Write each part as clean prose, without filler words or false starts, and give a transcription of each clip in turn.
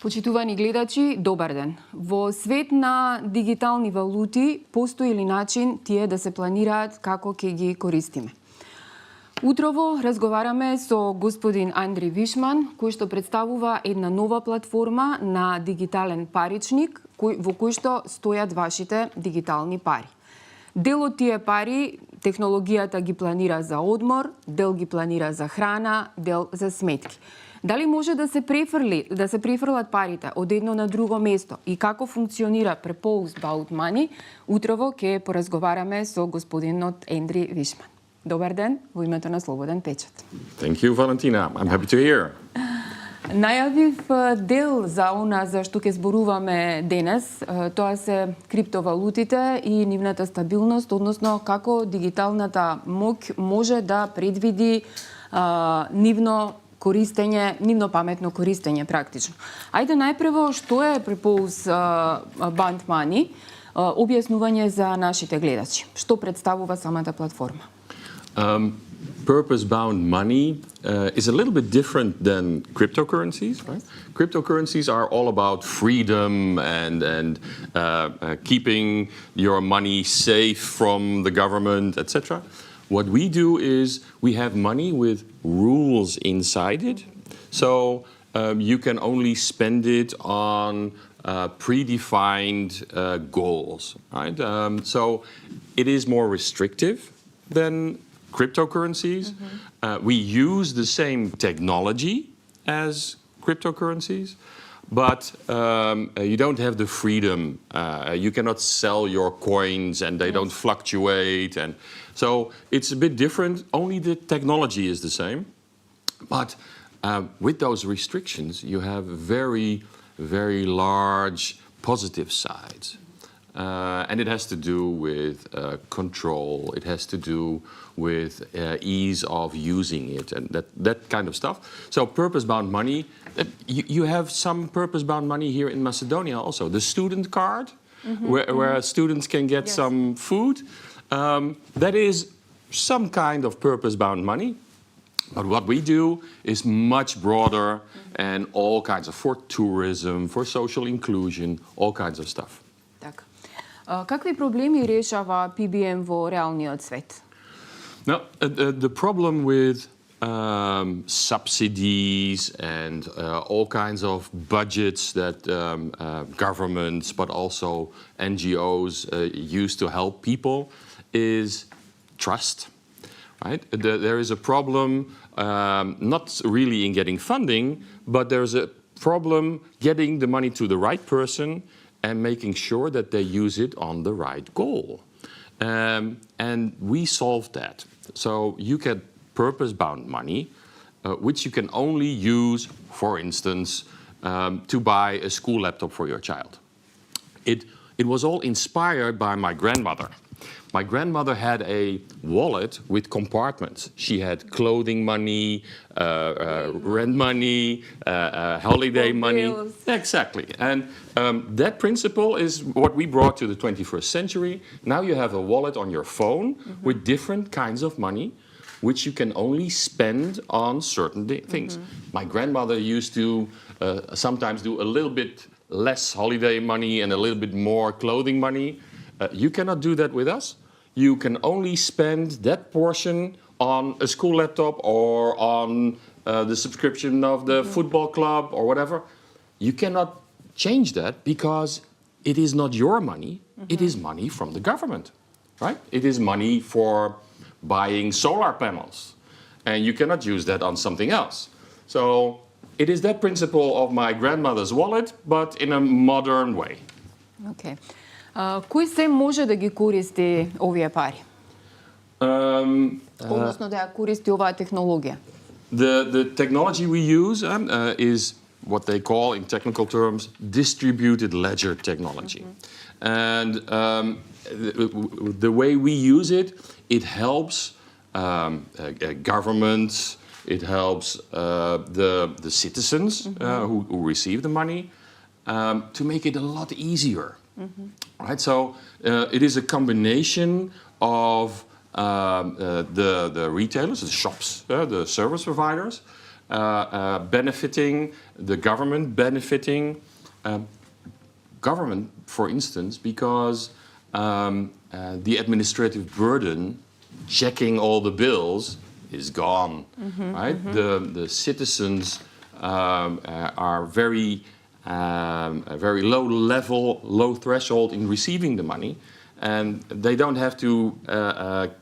Почитувани гледачи, добар ден. Во свет на дигитални валути постои ли начин тие да се планираат како ќе ги користиме? Утрово разговараме со господин Андри Вишман, кој што представува една нова платформа на дигитален паричник, во кој што стојат вашите дигитални пари. Дел од тие пари технологијата ги планира за одмор, дел ги планира за храна, дел за сметки. Дали може да се префрлат парите од едно на друго место и како функционира Propose About Money, утрово ќе поразговараме со господинот Андри Вишман. Добар ден, во името на Sloboden Печат. Thank you, Valentina. I'm happy to hear. Најавив дел за она за што ќе зборуваме денес, тоа се криптовалутите и нивната стабилност, односно како дигиталната моќ може да предвиди нивно користење, нивно паметно користење практично. Ајде најпрво што е Propose About Money, објаснување за нашите гледачи. Што представува самата платформа? Purpose-bound money is a little bit different than cryptocurrencies, right? Cryptocurrencies are all about freedom and keeping your money safe from the government, etc. What we do is we have money with rules inside it. So you can only spend it on predefined goals, right? So it is more restrictive than cryptocurrencies. We use the same technology as cryptocurrencies, but you don't have the freedom. You cannot sell your coins and they don't fluctuate. And so it's a bit different. Only the technology is the same. But with those restrictions, you have very, very large positive sides. And it has to do with control. It has to do with ease of using it and that kind of stuff. So purpose-bound money, you have some purpose-bound money here in Macedonia also. The student card, where students can get some food, that is some kind of purpose-bound money. But what we do is much broader and all kinds of, for tourism, for social inclusion, all kinds of stuff. Така. Какви проблеми решава PBM во реалниот свет? Now, the problem with subsidies and all kinds of budgets that governments, but also NGOs use to help people is trust, right? There is a problem not really in getting funding, but there's a problem getting the money to the right person and making sure that they use it on the right goal. And we solved that. So you get purpose-bound money, which you can only use, for instance, to buy a school laptop for your child. It was all inspired by my grandmother. My grandmother had a wallet with compartments. She had clothing money, rent money, holiday money. Exactly. And that principle is what we brought to the 21st century. Now you have a wallet on your phone with different kinds of money, which you can only spend on certain things. My grandmother used to sometimes do a little bit less holiday money and a little bit more clothing money. You cannot do that with us. You can only spend that portion on a school laptop or on the subscription of the football club or whatever. You cannot change that because it is not your money. It is money from the government, right? It is money for buying solar panels. And you cannot use that on something else. So it is that principle of my grandmother's wallet, but in a modern way. Okay. Кој се може да ги користи овие пари? Односно да ја користи оваа технологија? The technology we use is what they call in technical terms distributed ledger technology. And the way we use it, it helps governments, it helps the citizens who receive the money to make it a lot easier. Right, so it is a combination of the retailers, the shops, the service providers, benefiting, the government benefiting. Government, for instance, because the administrative burden, checking all the bills, is gone. Right? The citizens are very low level, low threshold in receiving the money, and they don't have to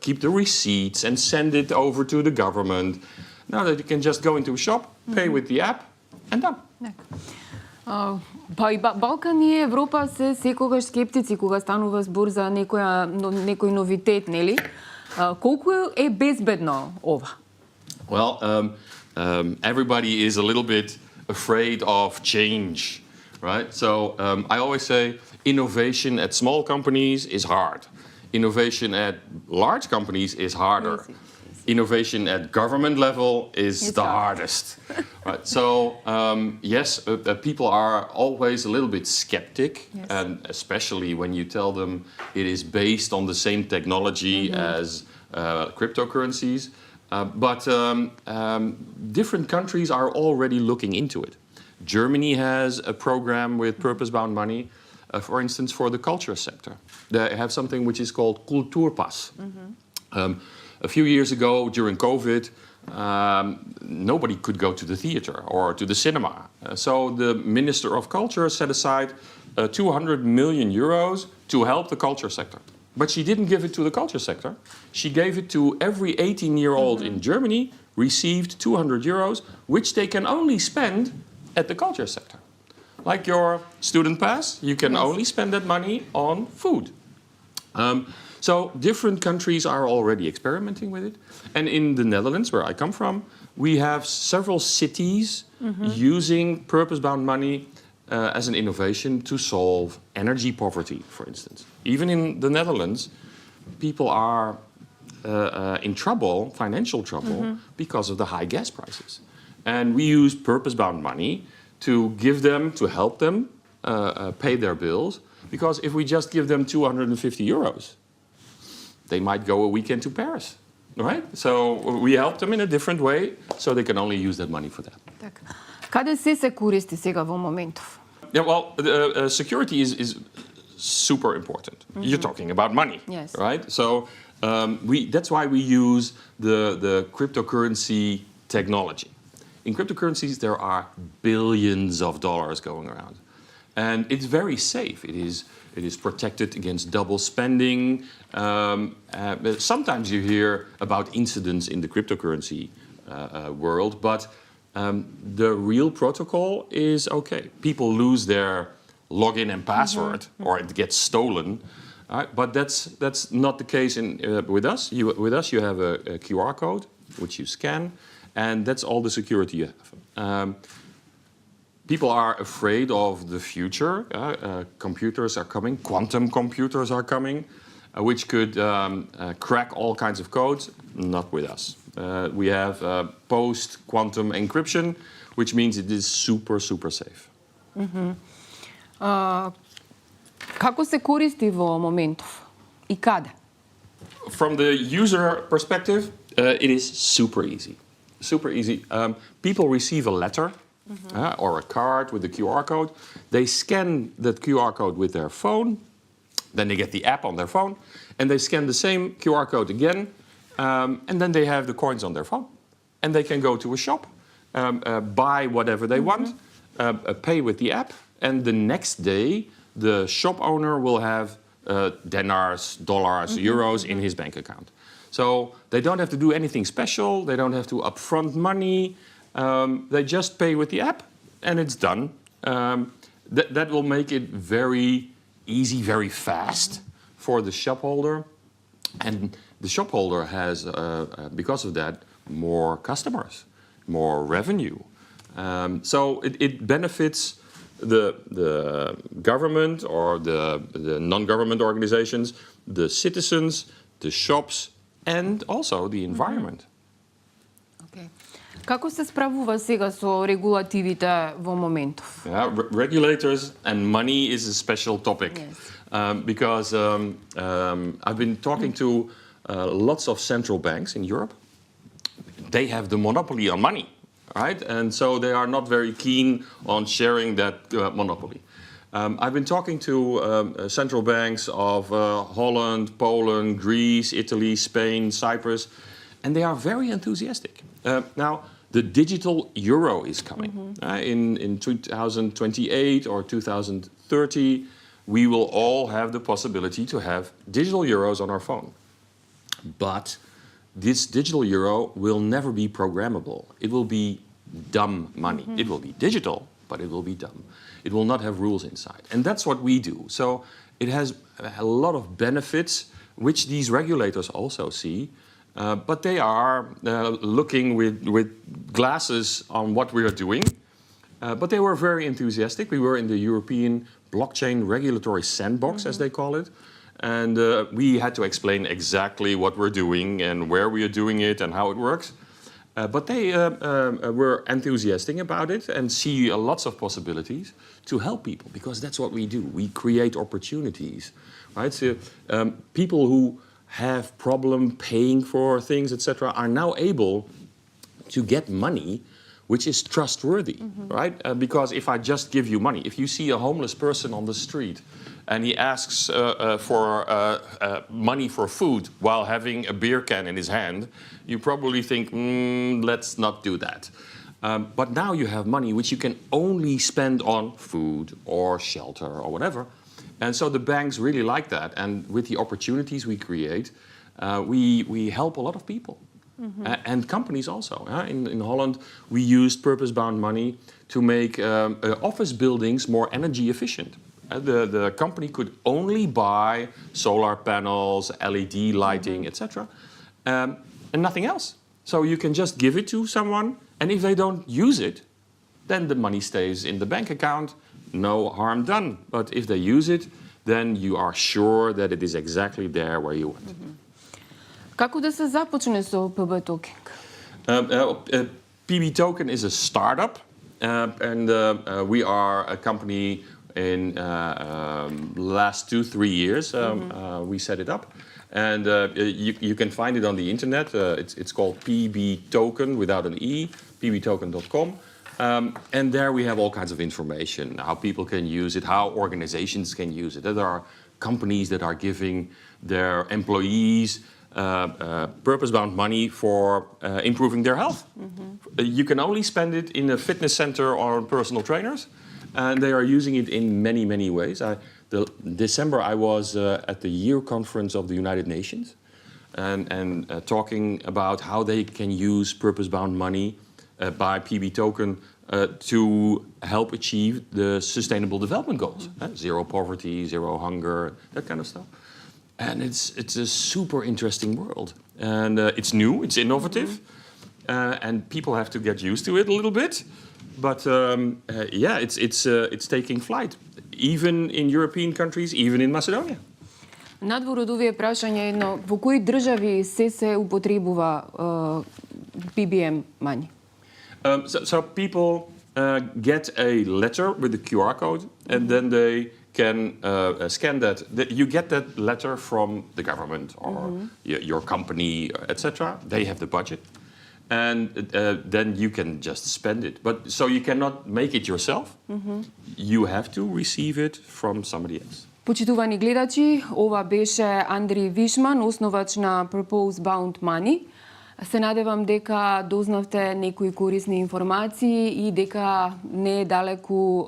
keep the receipts and send it over to the government. Now that you can just go into a shop, pay with the app, and done. Па и Балкан и Европа се секогаш скептици кога станува збор за некој новитет, нели? Колку е безбедно ова? Well, everybody is a little bit afraid of change, right? So I always say innovation at small companies is hard. Innovation at large companies is harder. Easy. Innovation at government level is the hardest. Right? So yes, people are always a little bit skeptic, and especially when you tell them it is based on the same technology as cryptocurrencies. But different countries are already looking into it. Germany has a program with purpose-bound money, for instance, for the culture sector. They have something which is called Kulturpass. A few years ago, during COVID, nobody could go to the theater or to the cinema. So the Minister of Culture set aside 200 million euros to help the culture sector. But she didn't give it to the culture sector. She gave it to every 18-year-old in Germany, received 200 euros, which they can only spend at the culture sector. Like your student pass, you can only spend that money on food. So different countries are already experimenting with it. And in the Netherlands, where I come from, we have several cities using purpose-bound money as an innovation to solve energy poverty, for instance. Even in the Netherlands, people are in trouble, financial trouble, because of the high gas prices. And we use purpose-bound money to give them, to help them pay their bills. Because if we just give them 250 euros, they might go a weekend to Paris, right? So we help them in a different way, so they can only use that money for that. Така. Каде се користи сега во моментов? Yeah, well, security is super important. You're talking about money, right? So that's why we use the cryptocurrency technology. In cryptocurrencies, there are billions of dollars going around. And it's very safe. It is protected against double spending. Sometimes you hear about incidents in the cryptocurrency world, but the real protocol is okay. People lose their login and password, or it gets stolen. But that's not the case with us. With us, you have a QR code, which you scan, and that's all the security you have. People are afraid of the future. Computers are coming, quantum computers are coming, which could crack all kinds of codes. Not with us. We have post-quantum encryption, which means it is super, super safe. Како се користи во моментов? И каде? From the user perspective, it is super easy. Super easy. People receive a letter or a card with a QR code. They scan that QR code with their phone. Then they get the app on their phone. And they scan the same QR code again. And then they have the coins on their phone. And they can go to a shop, buy whatever they want, pay with the app. And the next day, the shop owner will have dinars, dollars, euros in his bank account. So they don't have to do anything special. They don't have to upfront money. They just pay with the app, and it's done. That will make it very easy, very fast for the shop holder. And the shop holder has, because of that, more customers, more revenue. So it benefits the government or the non-government organizations, the citizens, the shops, and also the environment. Okay. Како се справува сега со регулативите во моментов? Yeah, regulators and money is a special topic. Yes. Because I've been talking to lots of central banks in Europe. They have the monopoly on money. right? And so they are not very keen on sharing that monopoly. I've been talking to central banks of Holland, Poland, Greece, Italy, Spain, Cyprus, and they are very enthusiastic. Now, the digital euro is coming. In 2028 or 2030, we will all have the possibility to have digital euros on our phone. But this digital euro will never be programmable. It will be dumb money. It will be digital, but it will be dumb. It will not have rules inside. And that's what we do. So it has a lot of benefits, which these regulators also see. But they are looking with glasses on what we are doing. But they were very enthusiastic. We were in the European blockchain regulatory sandbox, as they call it. And we had to explain exactly what we're doing and where we are doing it and how it works. But they were enthusiastic about it and see lots of possibilities to help people, because that's what we do. We create opportunities, right? So people who have problem paying for things, etc., are now able to get money which is trustworthy, right? Because if I just give you money, if you see a homeless person on the street and he asks for money for food while having a beer can in his hand, you probably think, let's not do that. But now you have money which you can only spend on food or shelter or whatever. And so the banks really like that. And with the opportunities we create, we help a lot of people. And companies also. In Holland, we used purpose-bound money to make office buildings more energy efficient. The company could only buy solar panels, LED lighting, etc., and nothing else. So you can just give it to someone, and if they don't use it, then the money stays in the bank account, no harm done. But if they use it, then you are sure that it is exactly there where you want. Како да се започне со PB Token? PB Token is a startup, and we are a company in the last 2-3 years. We set it up, and you can find it on the internet. It's called PB Token without an E, pbtoken.com. And there we have all kinds of information, how people can use it, how organizations can use it. There are companies that are giving their employees purpose-bound money for improving their health. You can only spend it in a fitness center or on personal trainers, and they are using it in many, many ways. December, I was at the year conference of the United Nations and talking about how they can use purpose-bound money by PB Token to help achieve the Sustainable Development Goals. Zero poverty, zero hunger, that kind of stuff. And it's a super interesting world. And it's new, it's innovative, and people have to get used to it a little bit. But yeah, it's taking flight, even in European countries, even in Macedonia. Надвор од овие прашања едно, во кои држави се употребува PBM money? So people get a letter with a QR code, and then they can scan that. You get that letter from the government or your company, etc. They have the budget, and then you can just spend it. But so you cannot make it yourself. You have to receive it from somebody else. Почитувани гледачи, ова беше Андри Вишман, основач на Purpose Bound Money. Се надевам дека дознавте некои корисни информации и дека не е далеку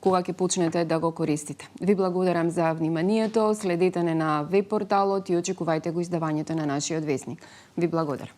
кога ќе почнете да го користите. Ви благодарам за вниманието, следете не на веб порталот и очекувајте го издавањето на нашиот весник. Ви благодарам.